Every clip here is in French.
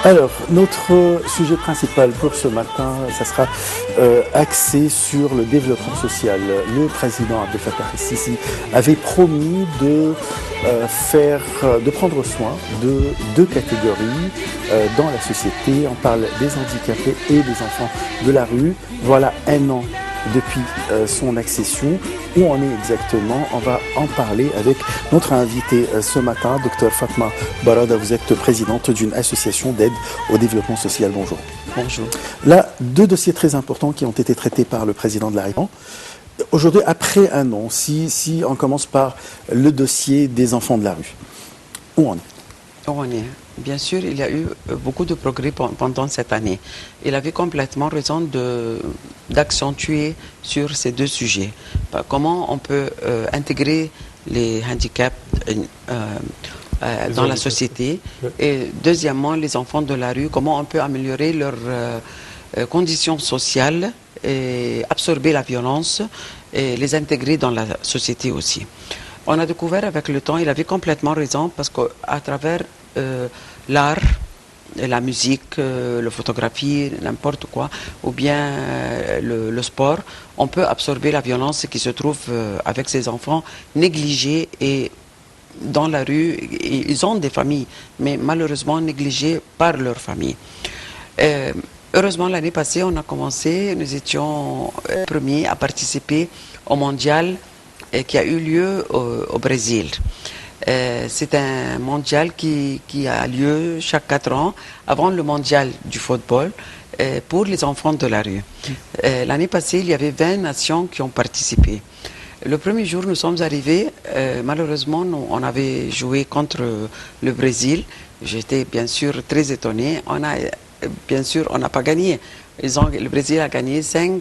Alors, notre sujet principal pour ce matin, ça sera axé sur le développement social. Le président Abdel Fattah el-Sisi avait promis de prendre soin de deux catégories dans la société. On parle des handicapés et des enfants de la rue. Voilà un an depuis son accession. Où on est exactement? On va en parler avec notre invité ce matin, Dr Fatma Barada. Vous êtes présidente d'une association d'aide au développement social. Bonjour. Bonjour. Là, deux dossiers très importants qui ont été traités par le président de la République. Aujourd'hui, après un an, si on commence par le dossier des enfants de la rue, où on est? On est. Bien sûr, il y a eu beaucoup de progrès pendant cette année. Il avait complètement raison d'accentuer sur ces deux sujets. Comment on peut intégrer les handicaps dans la société. Et deuxièmement, les enfants de la rue, comment on peut améliorer leurs conditions sociales et absorber la violence et les intégrer dans la société aussi. On a découvert avec le temps, il avait complètement raison, parce qu'à travers l'art, la musique, la photographie, n'importe quoi, ou bien le sport, on peut absorber la violence qui se trouve avec ces enfants négligés et dans la rue. Ils ont des familles, mais malheureusement négligés par leur famille. Heureusement, l'année passée, on a commencé, nous étions premiers à participer au mondial qui a eu lieu au Brésil. C'est un mondial qui a lieu chaque 4 ans, avant le mondial du football, pour les enfants de la rue. L'année passée, il y avait 20 nations qui ont participé. Le premier jour, nous sommes arrivés, malheureusement, on avait joué contre le Brésil. J'étais bien sûr très étonné. Bien sûr, on n'a pas gagné. Le Brésil a gagné 5-1.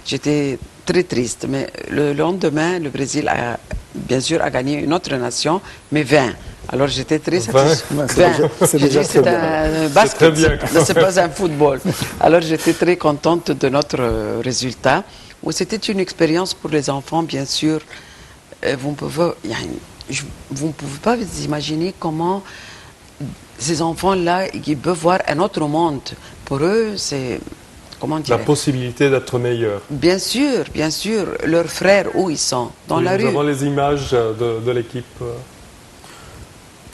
J'étais très triste, mais le lendemain, le Brésil a bien sûr gagné une autre nation, mais 20. Alors j'étais très satisfaite. C'est un basket, c'est pas un football. Alors j'étais très contente de notre résultat. C'était une expérience pour les enfants, bien sûr. Vous ne pouvez pas vous imaginer comment ces enfants-là, ils peuvent voir un autre monde. Pour eux, c'est... La possibilité d'être meilleur. Bien sûr, leurs frères, où ils sont? Dans la rue. Nous avons les images de l'équipe.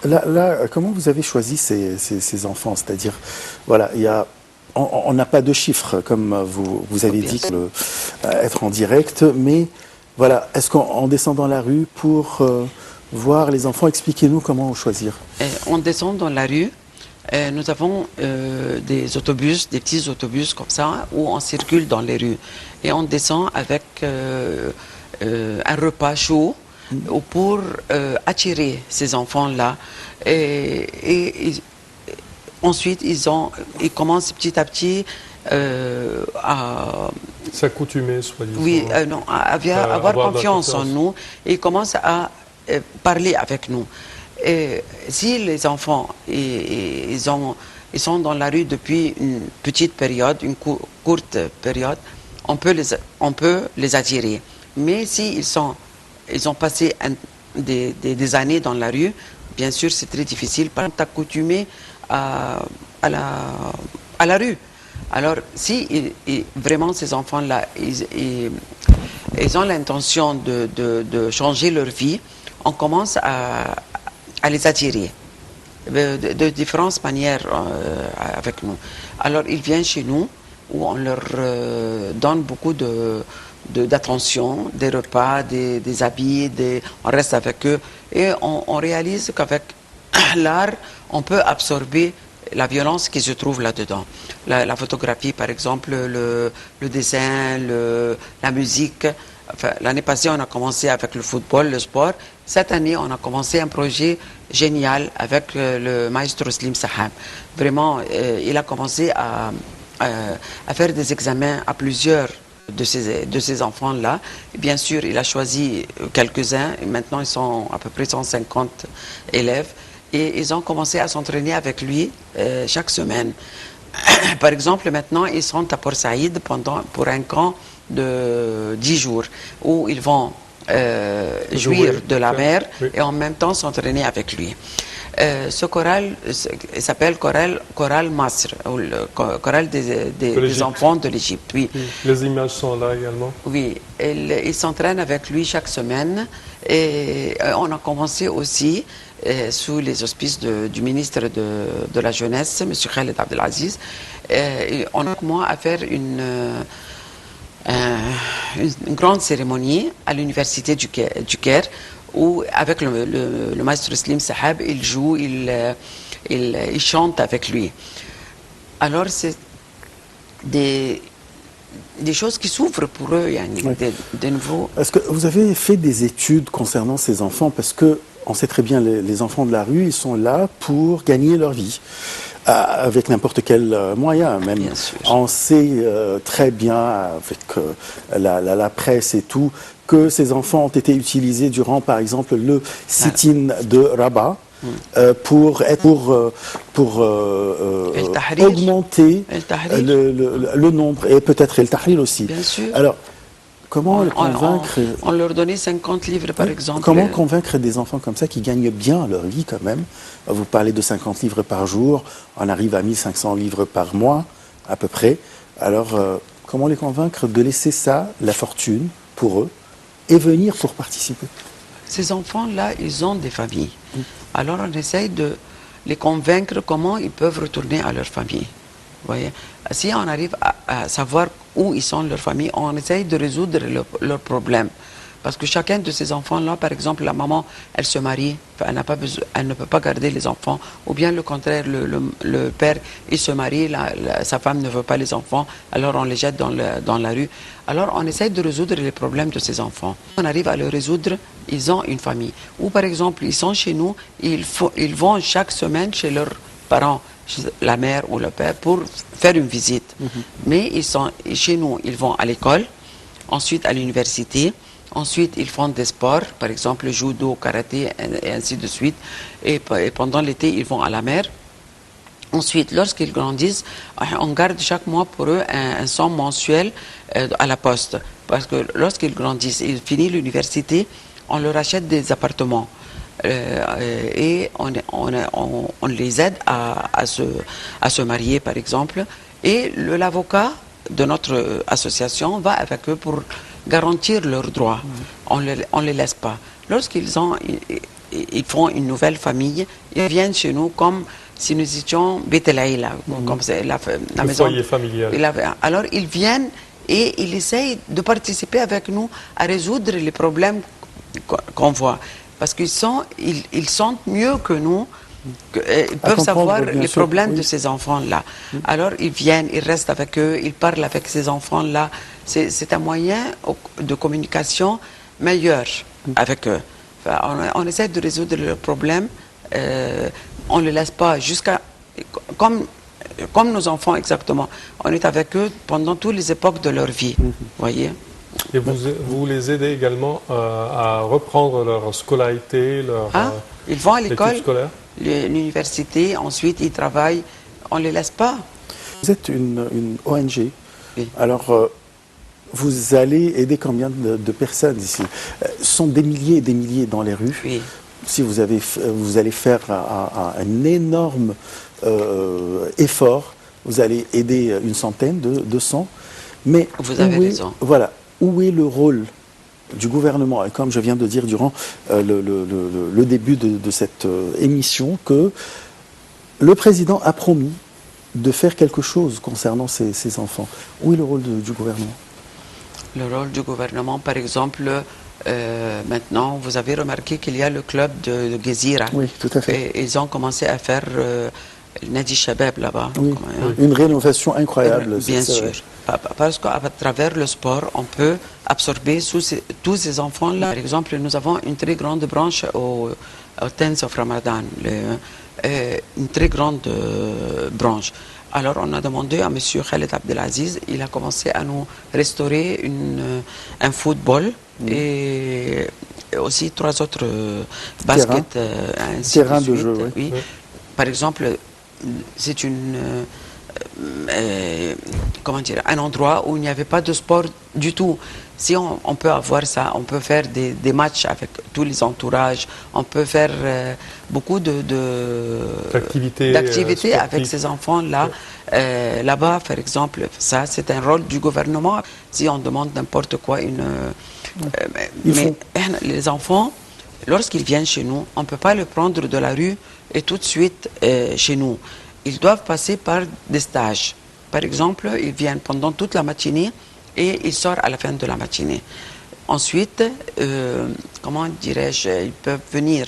Là, comment vous avez choisi ces enfants? C'est-à-dire, voilà, on n'a pas de chiffres, comme vous avez dit, être en direct, mais voilà, est-ce qu'on descend dans la rue pour voir les enfants? Expliquez-nous comment choisir. On descend dans la rue. Nous avons des autobus, des petits autobus comme ça, où on circule dans les rues. Et on descend avec un repas chaud pour attirer ces enfants-là. Et ensuite, ils commencent petit à petit à... s'accoutumer, soi-disant. Oui, non, à avoir confiance en nous. Et ils commencent à parler avec nous. Et si les enfants ils sont dans la rue depuis une petite période, une courte période, on peut les attirer. Mais si ils ont passé des années dans la rue, bien sûr c'est très difficile parce qu'on est accoutumé à la rue. Alors si vraiment ces enfants-là, ils ont l'intention de changer leur vie, on commence à les attirer de différentes manières avec nous. Alors ils viennent chez nous où on leur donne beaucoup d'attention, des repas, des habits, on reste avec eux et on réalise qu'avec l'art on peut absorber la violence qui se trouve là-dedans. La photographie par exemple, le dessin, la musique. Enfin, l'année passée, on a commencé avec le football, le sport. Cette année, on a commencé un projet génial avec le maestro Slim Sahab. Vraiment, il a commencé à faire des examens à plusieurs de ces enfants-là. Bien sûr, il a choisi quelques-uns. Maintenant, ils sont à peu près 150 élèves. Et ils ont commencé à s'entraîner avec lui chaque semaine. Par exemple, maintenant, ils sont à Port Saïd pour un camp de 10 jours où ils vont jouir de la mer et en même temps s'entraîner avec lui. Ce choral s'appelle Choral Masr, ou le choral des enfants de l'Égypte. Oui. Les images sont là également. Oui, il s'entraîne avec lui chaque semaine et on a commencé aussi sous les auspices du ministre de la Jeunesse, M. Khaled Abdelaziz. On a commencé à faire une grande cérémonie à l'université du Caire où, avec le maître Slim Sahab, il joue, il chante avec lui. Alors, c'est des choses qui s'ouvrent pour eux, de nouveau. Est-ce que vous avez fait des études concernant ces enfants? Parce que on sait très bien, les enfants de la rue, ils sont là pour gagner leur vie. Avec n'importe quel moyen, même. Bien sûr. On sait très bien, avec la presse et tout, que ces enfants ont été utilisés durant, par exemple, le sit-in de Rabat pour augmenter le nombre, et peut-être El Tahrir aussi. Bien sûr. Alors, comment convaincre... On leur donnait 50 livres, par exemple. Comment convaincre des enfants comme ça qui gagnent bien leur vie quand même? Vous parlez de 50 livres par jour, on arrive à 1500 livres par mois, à peu près. Alors, comment les convaincre de laisser ça, la fortune, pour eux, et venir pour participer? Ces enfants-là, ils ont des familles. Alors, on essaye de les convaincre comment ils peuvent retourner à leur famille. Vous voyez? Si on arrive à savoir où ils sont leurs familles, on essaye de résoudre leurs problèmes. Parce que chacun de ces enfants-là, par exemple, la maman, elle se marie, elle ne peut pas garder les enfants. Ou bien le contraire, le père, il se marie, sa femme ne veut pas les enfants, alors on les jette dans la rue. Alors on essaye de résoudre les problèmes de ces enfants. On arrive à les résoudre, ils ont une famille. Ou par exemple, ils sont chez nous, ils vont chaque semaine chez leurs parents, la mère ou le père, pour faire une visite. Mais ils sont chez nous, ils vont à l'école, ensuite à l'université. Ensuite, ils font des sports, par exemple judo, karaté, et ainsi de suite. Et pendant l'été, ils vont à la mer. Ensuite, lorsqu'ils grandissent, on garde chaque mois pour eux un somme mensuel à la poste. Parce que lorsqu'ils grandissent, ils finissent l'université, on leur achète des appartements. Et on les aide à se marier, par exemple. Et l'avocat de notre association va avec eux pour garantir leurs droits. On ne les laisse pas. Lorsqu'ils ils font une nouvelle famille, ils viennent chez nous comme si nous étions Beit El Aïla, comme c'est la maison. Foyer familial. Alors ils viennent et ils essayent de participer avec nous à résoudre les problèmes qu'on voit. Parce qu'ils sentent mieux que nous. Ils peuvent savoir les problèmes de ces enfants-là. Alors ils viennent, ils restent avec eux, ils parlent avec ces enfants-là. C'est un moyen de communication meilleur avec eux. Enfin, on essaie de résoudre leurs problèmes. On ne les laisse pas jusqu'à... Comme nos enfants exactement. On est avec eux pendant toutes les époques de leur vie. Voyez. Et vous les aidez également à reprendre leur scolarité, ils vont à l'école, l'université, ensuite ils travaillent, on ne les laisse pas. Vous êtes une ONG, oui. Alors vous allez aider combien de personnes ici? Ce sont des milliers et des milliers dans les rues. Oui. Si vous allez faire un énorme effort, vous allez aider une centaine, 200, mais vous avez raison. Voilà. Où est le rôle du gouvernement? Et comme je viens de dire durant le début de cette émission, que le président a promis de faire quelque chose concernant ces enfants. Où est le rôle du gouvernement? Le rôle du gouvernement, par exemple, maintenant, vous avez remarqué qu'il y a le club de Gezira. Oui, tout à fait. Et ils ont commencé à faire Nadi Shabab là-bas. Oui, une rénovation incroyable. Bien sûr. Parce qu'à travers le sport, on peut absorber tous ces enfants-là. Par exemple, nous avons une très grande branche au 10th of Ramadan, une très grande branche. Alors, on a demandé à M. Khaled Abdelaziz, il a commencé à nous restaurer un football et aussi 3 autres baskets, terrain de jeu, oui. Par exemple, c'est comment dire, un endroit où il n'y avait pas de sport du tout. Si on peut avoir ça, on peut faire des matchs avec tous les entourages, on peut faire beaucoup d'activités avec ces enfants-là. Là-bas, par exemple, ça c'est un rôle du gouvernement. Si on demande n'importe quoi, mais les enfants, lorsqu'ils viennent chez nous, on ne peut pas les prendre de la rue et tout de suite chez nous. Ils doivent passer par des stages. Par exemple, ils viennent pendant toute la matinée et ils sortent à la fin de la matinée. Ensuite, comment dirais-je, ils peuvent venir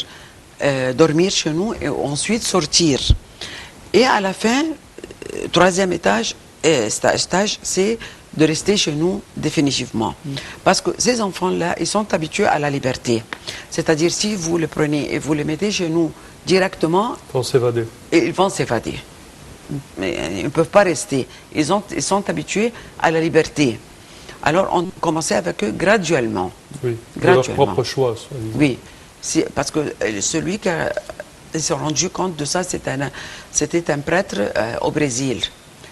dormir chez nous et ensuite sortir. Et à la fin, troisième stage, c'est de rester chez nous définitivement. Parce que ces enfants-là, ils sont habitués à la liberté. C'est-à-dire, si vous les prenez et vous les mettez chez nous directement, ils vont s'évader. Mais ils ne peuvent pas rester. Ils sont habitués à la liberté. Alors, on commençait avec eux graduellement. Oui, de leur propre choix. Oui, parce que celui qui s'est rendu compte de ça, c'était un prêtre au Brésil.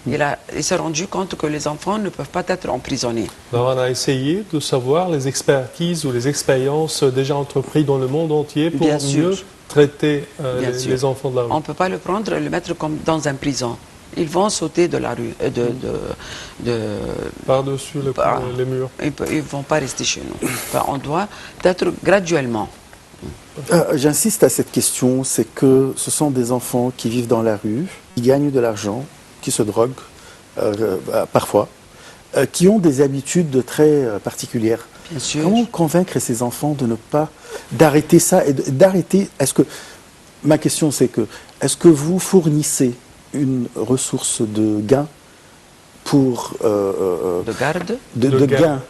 Il s'est rendu compte que les enfants ne peuvent pas être emprisonnés. Alors, on a essayé de savoir les expertises ou les expériences déjà entreprises dans le monde entier pour mieux traiter les enfants de la rue. On ne peut pas le prendre et le mettre comme dans un prison. Ils vont sauter de la rue, par-dessus les murs. Ils ne vont pas rester chez nous. Enfin, on doit être graduellement. J'insiste à cette question, c'est que ce sont des enfants qui vivent dans la rue, qui gagnent de l'argent, qui se droguent parfois, qui ont des habitudes très particulières. Bien sûr. Comment convaincre ces enfants d'arrêter ça et d'arrêter? Ma question c'est que est-ce que vous fournissez une ressource de gain pour de gain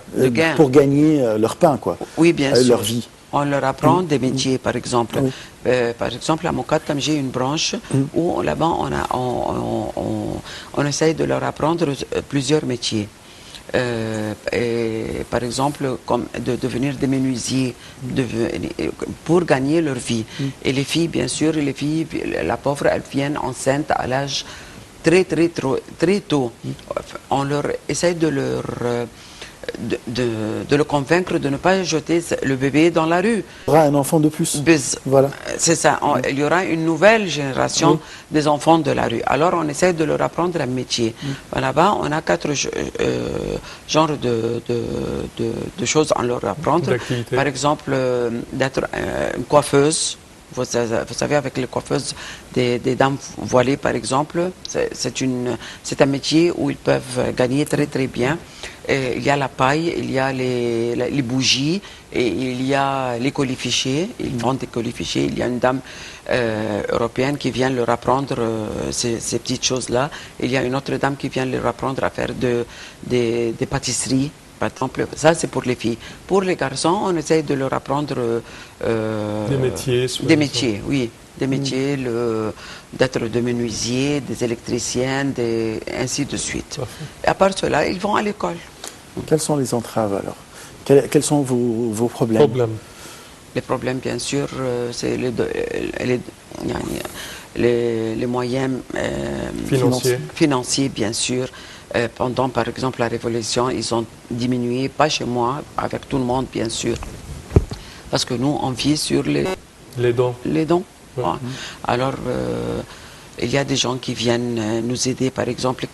pour gagner leur pain, quoi? Oui, bien sûr. Leur vie. On leur apprend des métiers, par exemple. Par exemple, à Mokat, comme j'ai une branche où là-bas, on essaye de leur apprendre plusieurs métiers. Et, par exemple, comme de devenir des menuisiers pour gagner leur vie. Et les filles, bien sûr, la pauvre, elles viennent enceintes à l'âge très tôt. On leur essaye de le convaincre de ne pas jeter le bébé dans la rue. Il y aura un enfant de plus. Voilà. C'est ça. Il y aura une nouvelle génération des enfants de la rue. Alors, on essaie de leur apprendre un métier. Là-bas, on a 4 genres de choses à leur apprendre. Par exemple, d'être une coiffeuse. Vous savez, avec les coiffeuses des dames voilées, par exemple, c'est un métier où ils peuvent gagner très bien. Et il y a la paille, il y a les bougies, et il y a les colifichets. Ils vendent des colifichets. Il y a une dame européenne qui vient leur apprendre ces petites choses-là. Il y a une autre dame qui vient leur apprendre à faire des pâtisseries. Par exemple, ça c'est pour les filles. Pour les garçons, on essaye de leur apprendre des métiers. Oui, des métiers, d'être de menuisier, des électriciens, ainsi de suite. Et à part cela, ils vont à l'école. Quelles sont les entraves alors? Quels sont vos problèmes? Les problèmes, bien sûr, c'est les moyens financiers, bien sûr. Pendant, par exemple, la Révolution, ils ont diminué, pas chez moi, avec tout le monde, bien sûr. Parce que nous, on vit sur les dons. Ouais. Alors, il y a des gens qui viennent nous aider, par exemple,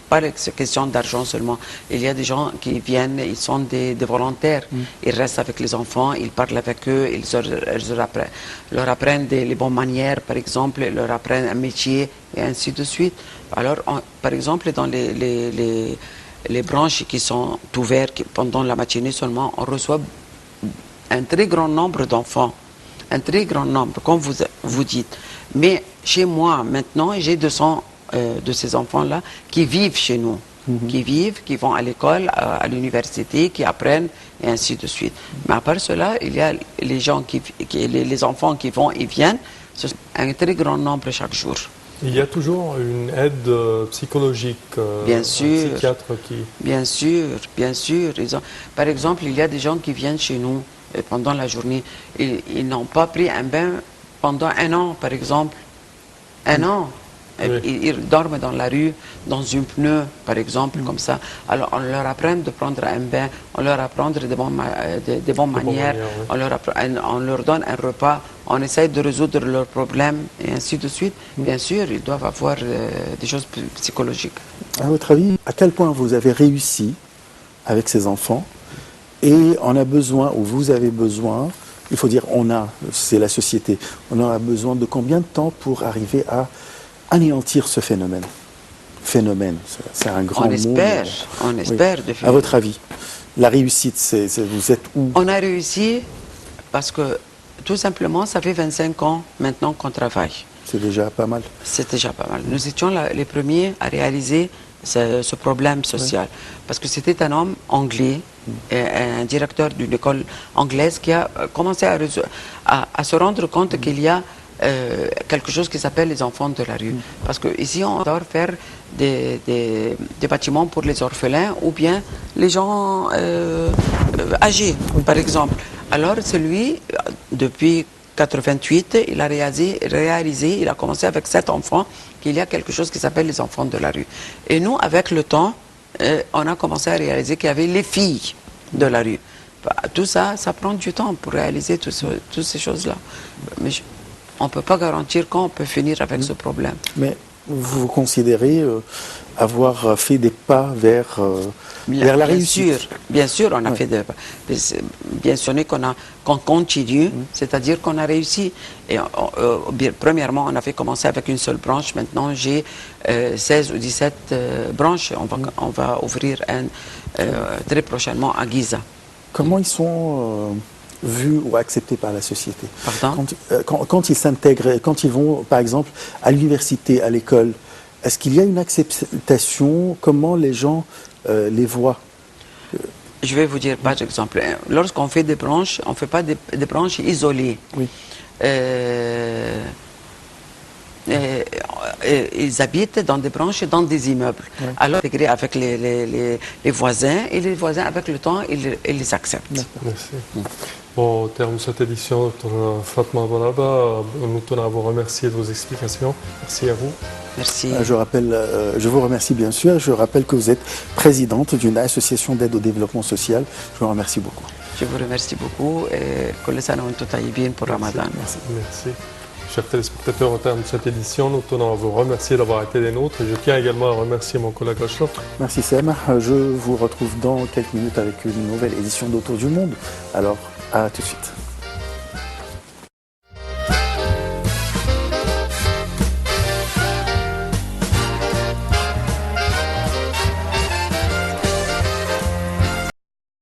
pas question d'argent seulement. Il y a des gens qui viennent, ils sont des volontaires. Ils restent avec les enfants, ils parlent avec eux, ils leur apprennent les bonnes manières, par exemple, ils leur apprennent un métier, et ainsi de suite. Alors, par exemple, dans les branches qui sont ouvertes pendant la matinée seulement, on reçoit un très grand nombre d'enfants. Un très grand nombre, comme vous dites. Mais chez moi, maintenant, j'ai 200 de ces enfants-là qui vivent chez nous. Qui vont à l'école, à l'université, qui apprennent, et ainsi de suite. Mais à part cela, il y a les enfants qui vont et viennent. C'est un très grand nombre chaque jour. Il y a toujours une aide psychologique, bien sûr, un psychiatre qui... Bien sûr. Par exemple, il y a des gens qui viennent chez nous pendant la journée. Ils n'ont pas pris un bain pendant 1 an, par exemple. 1 an. Ils dorment dans la rue, dans une pneu, par exemple, comme ça. Alors, on leur apprend de prendre un bain, on leur apprend des bonnes manières, on leur donne un repas, on essaie de résoudre leurs problèmes, et ainsi de suite. Bien sûr, ils doivent avoir des choses psychologiques. À votre avis, à quel point vous avez réussi avec ces enfants? Et on a besoin, ou vous avez besoin, il faut dire on a, c'est la société, on a besoin de combien de temps pour arriver à anéantir ce phénomène? C'est un grand mot. On espère. Oui. À votre avis, la réussite, vous êtes où? On a réussi parce que, tout simplement, ça fait 25 ans maintenant qu'on travaille. C'est déjà pas mal. C'est déjà pas mal. Nous étions les premiers à réaliser ce problème social. Parce que c'était un homme anglais, un directeur d'une école anglaise qui a commencé à se rendre compte qu'il y a quelque chose qui s'appelle les enfants de la rue. Parce qu'ici, on doit faire des bâtiments pour les orphelins ou bien les gens âgés, par exemple. Alors, c'est lui, depuis 88, il a réalisé, il a commencé avec 7 enfants, qu'il y a quelque chose qui s'appelle les enfants de la rue. Et nous, avec le temps, on a commencé à réaliser qu'il y avait les filles de la rue. Tout ça, ça prend du temps pour réaliser toutes ces choses-là. Mais on ne peut pas garantir quand on peut finir avec ce problème. Mais vous considérez avoir fait des pas vers la réussite? Bien sûr, on a fait des pas. Bien sûr qu'on continue, c'est-à-dire qu'on a réussi. Et premièrement, on avait commencé avec une seule branche. Maintenant, j'ai 16 ou 17 branches. On va ouvrir très prochainement à Giza. Comment ils sont vus ou acceptés par la société? Pardon? Quand ils s'intègrent, quand ils vont, par exemple, à l'université, à l'école, est-ce qu'il y a une acceptation? Comment les gens les voient? Je vais vous dire, par exemple, lorsqu'on fait des branches, on ne fait pas des branches isolées. Oui. Ils habitent dans des branches, dans des immeubles. Oui. Alors, intégrés avec les voisins, et les voisins, avec le temps, ils les acceptent. Merci. Bon, au terme de cette édition, Dr Fatma Balaba, nous tenons à vous remercier de vos explications. Merci à vous. Merci. Je vous remercie bien sûr. Je rappelle que vous êtes présidente d'une association d'aide au développement social. Je vous remercie beaucoup. Je vous remercie beaucoup et Kol sana wa antum tayyibin pour Ramadan. Merci. Merci. Chers téléspectateurs, au terme de cette édition, nous tenons à vous remercier d'avoir été des nôtres. Je tiens également à remercier mon collègue Ashraf. Merci Sam. Je vous retrouve dans quelques minutes avec une nouvelle édition d'Autour du Monde. Alors, à tout de suite.